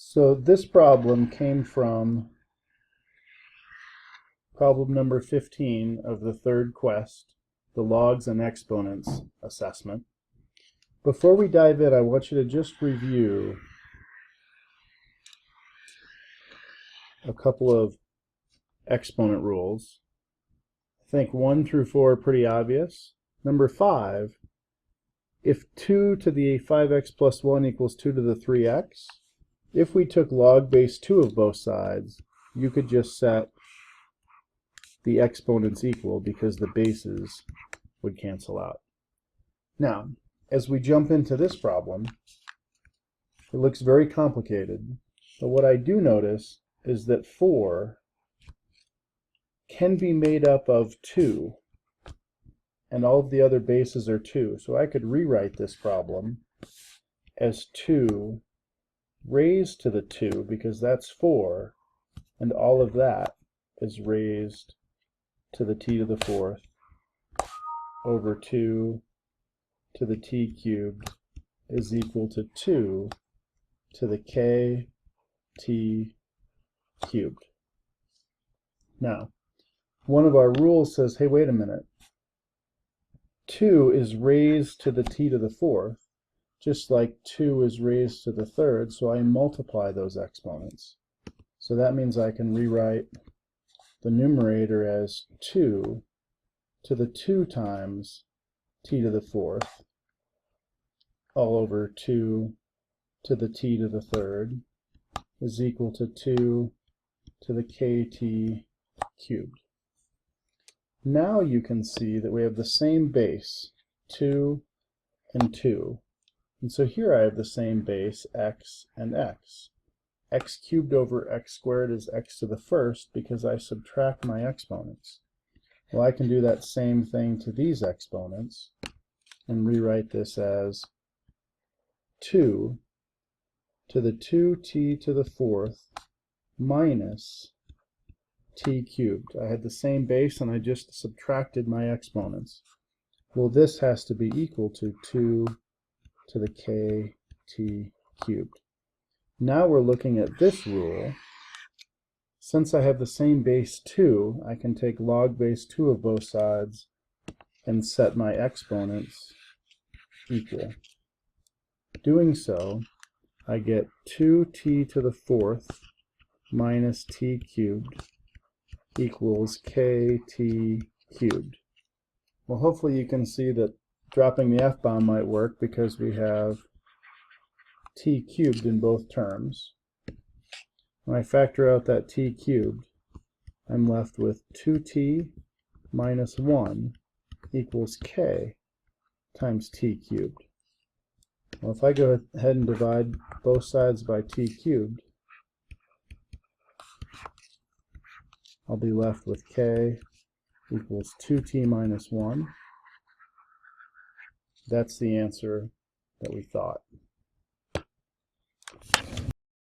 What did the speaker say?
So this problem came from problem number 15 of the third quest, the logs and exponents assessment. Before we dive in, I want you to just review a couple of exponent rules. I think 1 through 4 are pretty obvious. Number 5, if 2 to the 5x plus 1 equals 2 to the 3x, if we took log base 2 of both sides, you could just set the exponents equal because the bases would cancel out. Now, as we jump into this problem, it looks very complicated, but what I do notice is that 4 can be made up of 2, and all of the other bases are 2. So I could rewrite this problem as 2 raised to the 2, because that's 4, and all of that is raised to the t to the 4th over 2 to the t cubed is equal to 2 to the k t cubed. Now, one of our rules says, hey, wait a minute. 2 is raised to the t to the 4th, just like 2 is raised to the 3rd, so I multiply those exponents. So that means I can rewrite the numerator as 2 to the 2 times t to the 4th, all over 2 to the t to the 3rd, is equal to 2 to the kt cubed. Now you can see that we have the same base, 2 and 2. And so here I have the same base, x and x. X cubed over x squared is x to the 1st because I subtract my exponents. Well, I can do that same thing to these exponents and rewrite this as 2 to the 2t to the 4th minus t cubed. I had the same base and I just subtracted my exponents. Well, this has to be equal to 2 to the kt cubed. Now we're looking at this rule. Since I have the same base 2, I can take log base 2 of both sides and set my exponents equal. Doing so, I get 2t to the 4th minus t cubed equals kt cubed. Well, hopefully you can see that dropping the f-bomb might work because we have t cubed in both terms. When I factor out that t cubed, I'm left with 2t minus 1 equals k times t cubed. Well, if I go ahead and divide both sides by t cubed, I'll be left with k equals 2t minus 1. That's the answer that we thought.